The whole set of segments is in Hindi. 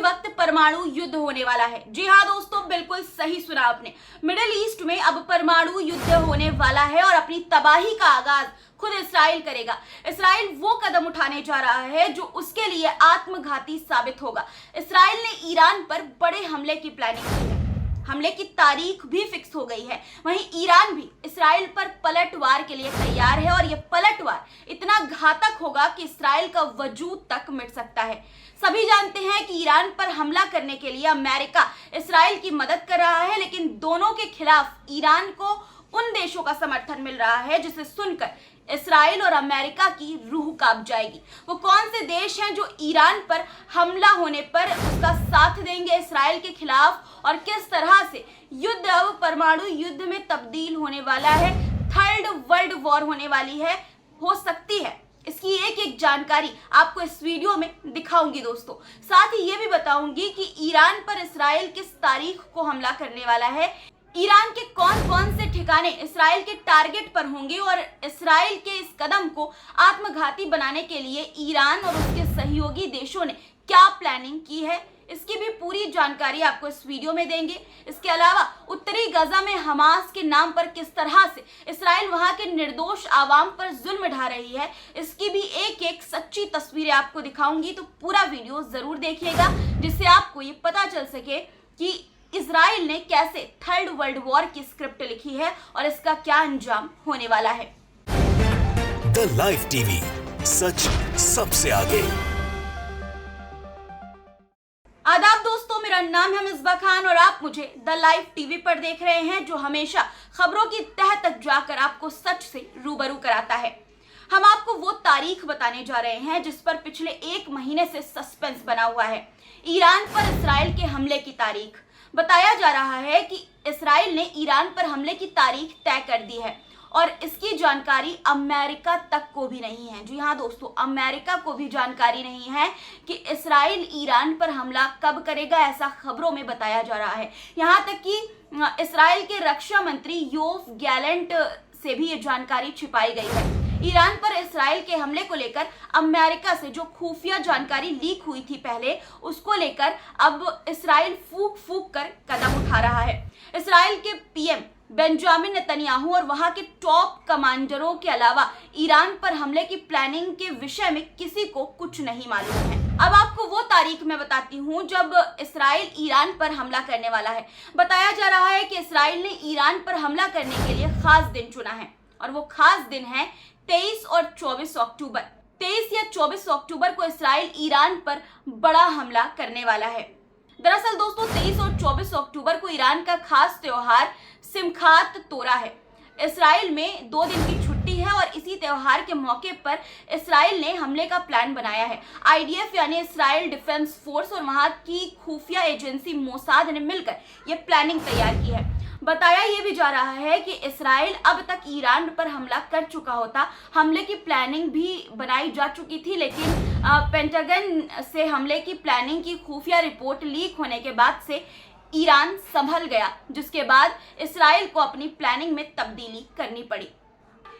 वक्त परमाणु युद्ध होने वाला है। जी हाँ दोस्तों, बिल्कुल सही सुना आपने। मिडिल ईस्ट में अब परमाणु युद्ध होने वाला है और अपनी तबाही का आगाज खुद इस्राइल करेगा। इस्राइल वो कदम उठाने जा रहा है जो उसके लिए आत्मघाती साबित होगा। इस्राइल ने ईरान पर बड़े हमले की प्लानिंग की है। हमले की तारीख भी फिक्स हो गई है। वहीं ईरान भी इस्राइल पर पलटवार के लिए तैयार है और यह पलटवार इतना घातक होगा कि इस्राइल का वजूद तक मिट सकता है। सभी जानते हैं कि ईरान पर हमला करने के लिए अमेरिका इस्राइल की मदद कर रहा है, लेकिन दोनों के खिलाफ ईरान को उन देशों का समर्थन मिल रहा है जिसे सुनकर इस्राइल और अमेरिका की रूह कांप जाएगी। वो कौन से देश हैं जो ईरान पर हमला होने पर उसका साथ देंगे इस्राइल के खिलाफ, और किस तरह से युद्ध अब परमाणु युद्ध में तब्दील होने वाला है, थर्ड वर्ल्ड वॉर होने वाली है, हो सकती है। इसकी एक एक जानकारी आपको इस वीडियो में दिखाऊंगी दोस्तों। साथ ही ये भी बताऊंगी कि ईरान पर इस्राइल किस तारीख को हमला करने वाला है, ईरान के कौन कौन से ठिकाने इस्राइल के टारगेट पर होंगे और इस्राइल के इस कदम को आत्मघाती बनाने के लिए ईरान और उसके सहयोगी देशों ने क्या प्लानिंग की है, इसकी भी पूरी जानकारी आपको इस वीडियो में देंगे। इसके अलावा उत्तरी गजा में हमास के नाम पर किस तरह से इस्राइल वहां के निर्दोष आवाम पर जुल्म ढा रही है, इसकी भी एक एक सच्ची तस्वीरें आपको दिखाऊंगी। तो पूरा वीडियो जरूर देखिएगा जिससे आपको ये पता चल सके कि इजराइल ने कैसे थर्ड वर्ल्ड वॉर की स्क्रिप्ट लिखी है और इसका क्या अंजाम होने वाला है। द लाइव टीवी, सच सबसे आगे। आदाब दोस्तों, मेरा नाम है मिसबा खान और आप मुझे द लाइव टीवी पर देख रहे हैं, जो हमेशा खबरों की तह तक जाकर आपको सच से रूबरू कराता है। हम आपको वो तारीख बताने जा रहे हैं जिस पर पिछले एक महीने से सस्पेंस बना हुआ है। ईरान पर इस्राइल के हमले की तारीख। बताया जा रहा है कि इस्राइल ने ईरान पर हमले की तारीख तय कर दी है और इसकी जानकारी अमेरिका तक को भी नहीं है। जी हाँ दोस्तों, अमेरिका को भी जानकारी नहीं है कि इस्राइल ईरान पर हमला कब करेगा, ऐसा खबरों में बताया जा रहा है। यहाँ तक कि इस्राइल के रक्षा मंत्री योव गैलेंट से भी ये जानकारी छिपाई गई है। ईरान पर इस्राइल के हमले को लेकर अमेरिका से जो खुफिया जानकारी लीक हुई थी पहले, उसको लेकर अब इस्राइल फूंक फूंक कर कदम उठा रहा है। इस्राइल के पीएम बेंजामिन नेतन्याहू और वहां के टॉप कमांडरों के अलावा ईरान पर हमले की प्लानिंग के विषय में किसी को कुछ नहीं मालूम है। अब आपको वो तारीख मैं बताती हूँ जब इस्राइल ईरान पर हमला करने वाला है। बताया जा रहा है कि इस्राइल ने ईरान पर हमला करने के लिए खास दिन चुना है और वो खास दिन है 23 और 24 अक्टूबर। 23 या 24 अक्टूबर को इस्राइल ईरान पर बड़ा हमला करने वाला है। दरअसल दोस्तों, 23 और 24 अक्टूबर को ईरान का खास त्योहार सिमखात तोरा है। इस्राइल में 2 दिन की छुट्टी है और इसी त्योहार के मौके पर इस्राइल ने हमले का प्लान बनाया है। आईडीएफ यानी इस्राइल डिफेंस फोर्स और वहां की खुफिया एजेंसी मोसाद ने मिलकर यह प्लानिंग तैयार की है। बताया यह भी जा रहा है कि इस्राइल अब तक ईरान पर हमला कर चुका होता। हमले की प्लानिंग भी बनाई जा चुकी थी, लेकिन पेंटागन से हमले की प्लानिंग की खुफिया रिपोर्ट लीक होने के बाद से ईरान संभल गया, जिसके बाद इस्राइल को अपनी प्लानिंग में तब्दीली करनी पड़ी।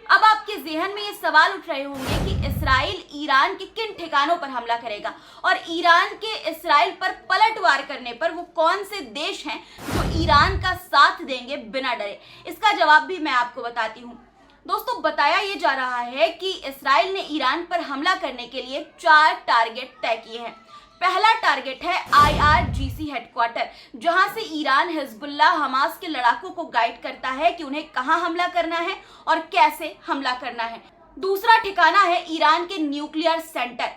अब आपके जहन में ये सवाल उठ रहे होंगे कि इस्राइल ईरान के किन ठिकानों पर हमला करेगा और ईरान के इस्राइल पर पलटवार करने पर वो कौन से देश हैं जो ईरान का साथ देंगे बिना डरे। इसका जवाब भी मैं आपको बताती हूँ। दोस्तों, बताया ये जा रहा है कि इस्राइल ने ईरान पर हमला करने के लिए 4 टारगेट तय किए हैं। पहला टारगेट है IRGC हेडक्वार्टर, जहां से ईरान हिजबुल्लाह हमास के लड़ाकों को गाइड करता है कि उन्हें कहां हमला करना है और कैसे हमला करना है। दूसरा ठिकाना है ईरान के न्यूक्लियर सेंटर।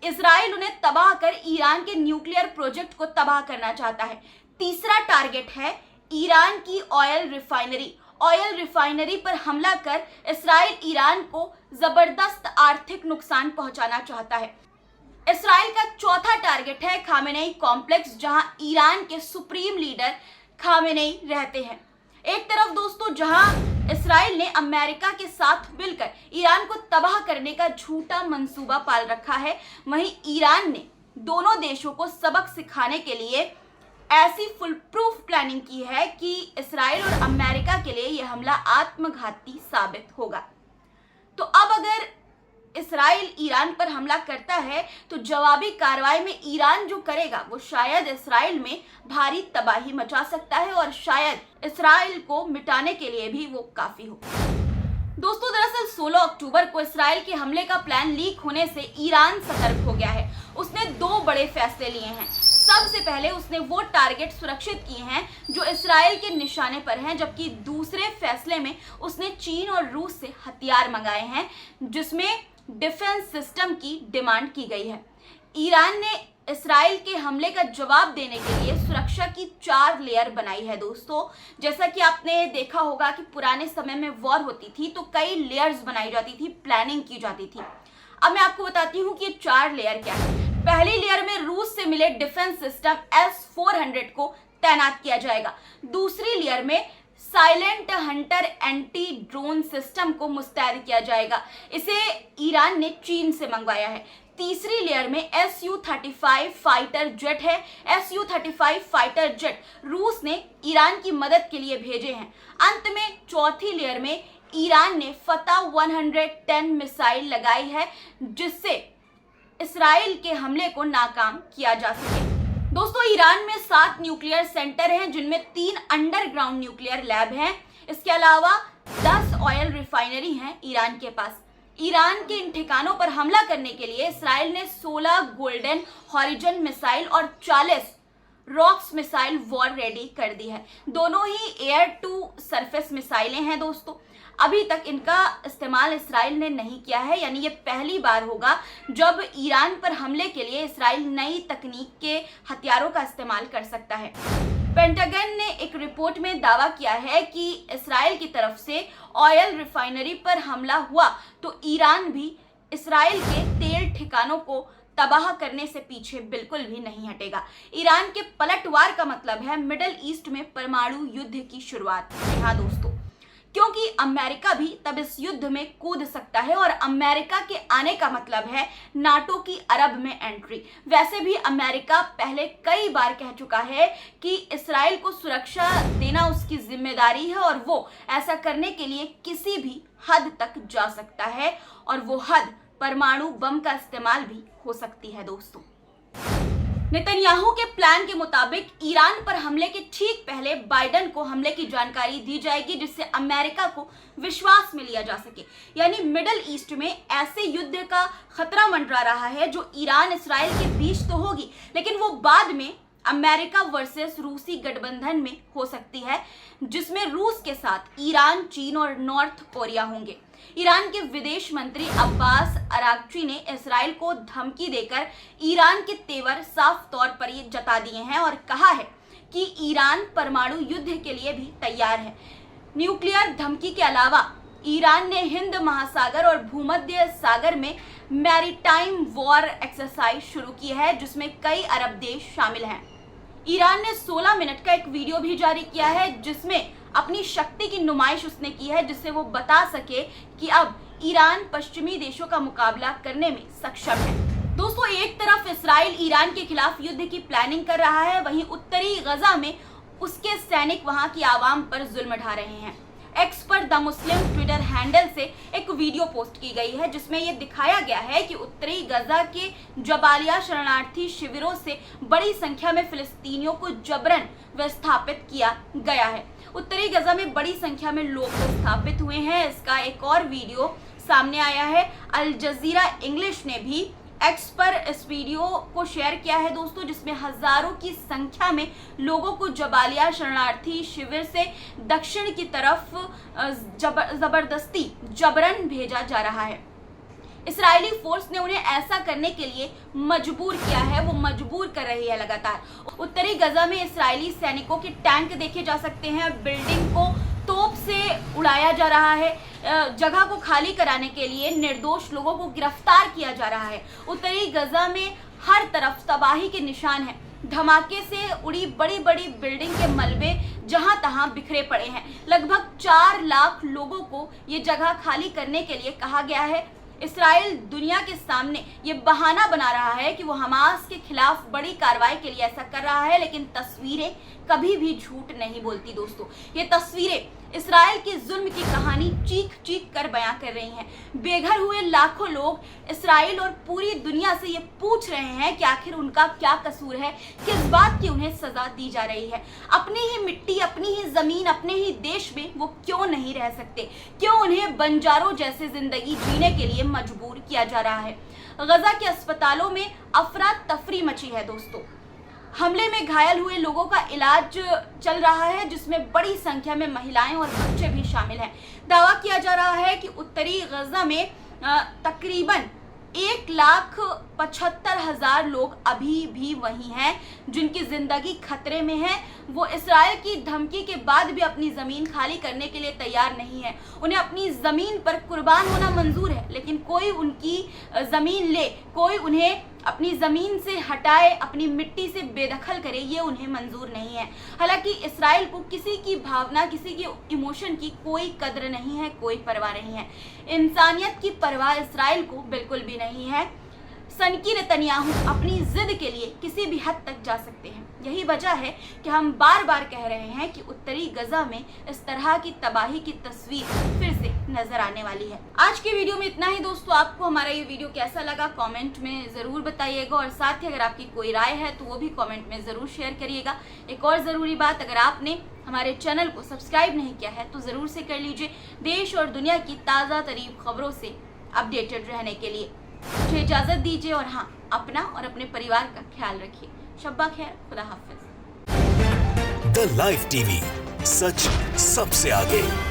इजराइल उन्हें तबाह कर ईरान के न्यूक्लियर प्रोजेक्ट को तबाह करना चाहता है। तीसरा टारगेट है ईरान की ऑयल रिफाइनरी। ऑयल रिफाइनरी पर हमला कर इजराइल ईरान को जबरदस्त आर्थिक नुकसान पहुंचाना चाहता है। इस्राइल का चौथा टारगेट है खामेनेई कॉम्प्लेक्स, जहां ईरान के सुप्रीम लीडर खामेनेई रहते हैं। एक तरफ दोस्तों जहां इस्राइल ने अमेरिका के साथ मिलकर ईरान को तबाह करने का झूठा मंसूबा पाल रखा है, वहीं ईरान ने दोनों देशों को सबक सिखाने के लिए ऐसी फुल प्रूफ प्लानिंग की है कि इस्राइल और अमेरिका के लिए यह हमला आत्मघाती साबित होगा। तो अब अगर इसराइल ईरान पर हमला करता है तो जवाबी कार्रवाई में ईरान जो करेगा वो शायद इसराइल में भारी तबाही मचा सकता है और शायद इसराइल को मिटाने के लिए भी वो काफी हो। दोस्तों, दरअसल 16 अक्टूबर को इसराइल के हमले का प्लान लीक होने से ईरान सतर्क हो गया है। उसने 2 बड़े फैसले लिए हैं। सबसे पहले उसने वो टारगेट सुरक्षित किए हैं जो इसराइल के निशाने पर हैं, जबकि दूसरे फैसले में उसने चीन और रूस से हथियार मंगाए हैं जिसमें डिफेंस सिस्टम की डिमांड की गई है। ईरान ने इसराइल के हमले का जवाब देने के लिए सुरक्षा की 4 लेयर बनाई है। दोस्तों, जैसा कि आपने देखा होगा कि पुराने समय में वॉर होती थी तो कई लेयर्स बनाई जाती थी, प्लानिंग की जाती थी। अब मैं आपको बताती हूँ कि ये 4 लेयर क्या है। पहली लेयर में रूस से मिले डिफेंस सिस्टम S-400 को तैनात किया जाएगा। दूसरी लेयर में silent Hunter anti drone system को मुस्तैद किया जाएगा। इसे ईरान ने चीन से मंगवाया है। तीसरी लेयर में Su-35 फाइटर जेट है। Su-35 फाइटर जेट रूस ने ईरान की मदद के लिए भेजे हैं। अंत में चौथी लेयर में ईरान ने फतह 110 मिसाइल लगाई है जिससे इसराइल के हमले को नाकाम किया जा सके। दोस्तों, ईरान में 7 न्यूक्लियर सेंटर हैं जिनमें 3 अंडरग्राउंड न्यूक्लियर लैब हैं। इसके अलावा 10 ऑयल रिफाइनरी हैं ईरान के पास। ईरान के इन ठिकानों पर हमला करने के लिए इसराइल ने 16 गोल्डन हॉरिजन मिसाइल और 40 रॉक्स मिसाइल वॉर रेडी कर दी है। दोनों ही एयर टू सरफेस मिसाइलें हैं। दोस्तों, अभी तक इनका इस्तेमाल इसराइल ने नहीं किया है, यानी ये पहली बार होगा जब ईरान पर हमले के लिए इसराइल नई तकनीक के हथियारों का इस्तेमाल कर सकता है। पेंटागन ने एक रिपोर्ट में दावा किया है कि इसराइल की तरफ से ऑयल रिफाइनरी पर हमला हुआ तो ईरान भी इसराइल के तेल ठिकानों को तबाह करने से पीछे बिल्कुल भी नहीं हटेगा। ईरान के पलटवार का मतलब है मिडिल ईस्ट में परमाणु युद्ध की शुरुआत। हाँ दोस्तों, क्योंकि अमेरिका भी तब इस युद्ध में कूद सकता है और अमेरिका के आने का मतलब है नाटो की अरब में एंट्री। वैसे भी अमेरिका पहले कई बार कह चुका है कि इसराइल को सुरक्षा देना उसकी जिम्मेदारी है और वो ऐसा करने के लिए किसी भी हद तक जा सकता है और वो हद परमाणु बम का इस्तेमाल भी हो सकती है। दोस्तों, नेतन्याहू के प्लान के मुताबिक ईरान पर हमले के ठीक पहले बाइडन को हमले की जानकारी दी जाएगी जिससे अमेरिका को विश्वास में लिया जा सके। यानी मिडिल ईस्ट में ऐसे युद्ध का खतरा मंडरा रहा है जो ईरान इसराइल के बीच तो होगी, लेकिन वो बाद में अमेरिका वर्सेस रूसी गठबंधन में हो सकती है जिसमें रूस के साथ ईरान, चीन और नॉर्थ कोरिया होंगे। ईरान के विदेश मंत्री अब्बास अरागची ने इसराइल को धमकी देकर ईरान के तेवर साफ तौर पर ये जता दिए हैं और कहा है कि ईरान परमाणु युद्ध के लिए भी तैयार है। न्यूक्लियर धमकी के अलावा ईरान ने हिंद महासागर और भूमध्य सागर में मैरीटाइम वॉर एक्सरसाइज शुरू की है जिसमें कई अरब देश शामिल हैं। ईरान ने 16 मिनट का एक वीडियो भी जारी किया है जिसमें अपनी शक्ति की नुमाइश उसने की है जिससे वो बता सके कि अब ईरान पश्चिमी देशों का मुकाबला करने में सक्षम है। दोस्तों, एक तरफ इसराइल ईरान के खिलाफ युद्ध की प्लानिंग कर रहा है, वहीं उत्तरी गजा में उसके सैनिक वहां की आवाम पर जुल्म ढा रहे हैं। एक्स पर द मुस्लिम ट्विटर हैंडल से एक वीडियो पोस्ट की गई है जिसमें यह दिखाया गया है कि उत्तरी गजा के जबालिया शरणार्थी शिविरों से बड़ी संख्या में फिलिस्तीनियों को जबरन विस्थापित किया गया है। उत्तरी गजा में बड़ी संख्या में लोग विस्थापित हुए हैं। इसका एक और वीडियो सामने आया है। अल जजीरा इंग्लिश ने भी एक्स पर इस वीडियो को शेयर किया है दोस्तों, जिसमें हजारों की संख्या में लोगों को जबालिया शरणार्थी शिविर से दक्षिण की तरफ जबरदस्ती जबरन भेजा जा रहा है। इजरायली फोर्स ने उन्हें ऐसा करने के लिए मजबूर किया है, वो मजबूर कर रही है लगातार। उत्तरी गजा में इजरायली सैनिकों के टैंक देखे जा सकते हैं, बिल्डिंग को तोप से उड़ाया जा रहा है, जगह को खाली कराने के लिए निर्दोष लोगों को गिरफ्तार किया जा रहा है। उत्तरी गजा में हर तरफ तबाही के निशान हैं। धमाके से उड़ी बड़ी बड़ी बिल्डिंग के मलबे जहां तहां बिखरे पड़े हैं। लगभग 4 लाख लोगों को ये जगह खाली करने के लिए कहा गया है। इस्राइल दुनिया के सामने ये बहाना बना रहा है कि वो हमास के खिलाफ बड़ी कार्रवाई के लिए ऐसा कर रहा है, लेकिन तस्वीरें कभी भी झूठ नहीं बोलती दोस्तों। ये तस्वीरें इसराइल के जुल्म की कहानी चीख चीख कर बयां कर रही हैं। बेघर हुए लाखों लोग इसराइल और पूरी दुनिया से ये पूछ रहे हैं कि आखिर उनका क्या कसूर है, किस बात की उन्हें सजा दी जा रही है। अपनी ही मिट्टी, अपनी ही जमीन, अपने ही देश में वो क्यों नहीं रह सकते? क्यों उन्हें बंजारों जैसे जिंदगी जीने के लिए मजबूर किया जा रहा है? गजा के अस्पतालों में अफरा तफरी मची है दोस्तों। हमले में घायल हुए लोगों का इलाज चल रहा है, जिसमें बड़ी संख्या में महिलाएं और बच्चे भी शामिल हैं। दावा किया जा रहा है कि उत्तरी गजा में तकरीबन 1,75,000 लोग अभी भी वहीं हैं, जिनकी जिंदगी खतरे में है। वो इसराइल की धमकी के बाद भी अपनी जमीन खाली करने के लिए तैयार नहीं है। उन्हें अपनी जमीन पर कुर्बान होना मंजूर है, लेकिन कोई उनकी जमीन ले, कोई उन्हें अपनी जमीन से हटाए, अपनी मिट्टी से बेदखल करे, ये उन्हें मंजूर नहीं है। हालांकि इसराइल को किसी की भावना, किसी के इमोशन की कोई कद्र नहीं है, कोई परवाह नहीं है। इंसानियत की परवाह इसराइल को बिल्कुल भी नहीं है। सनकी नेतन्याहू अपनी जिद के लिए किसी भी हद तक जा सकते हैं। यही वजह है कि हम बार बार कह रहे हैं कि उत्तरी गजा में इस तरह की तबाही की तस्वीर फिर से नजर आने वाली है। आज की वीडियो में इतना ही दोस्तों। आपको हमारा ये वीडियो कैसा लगा कमेंट में जरूर बताइएगा, और साथ ही अगर आपकी कोई राय है तो वो भी कमेंट में जरूर शेयर करिएगा। एक और ज़रूरी बात, अगर आपने हमारे चैनल को सब्सक्राइब नहीं किया है तो ज़रूर से कर लीजिए, देश और दुनिया की ताज़ा तरीन खबरों से अपडेटेड रहने के लिए। मुझे इजाज़त दीजिए, और हाँ, अपना और अपने परिवार का ख्याल रखिए। शब्बा खैर, खुदा हाफिज। द लाइव टीवी, सच सबसे आगे।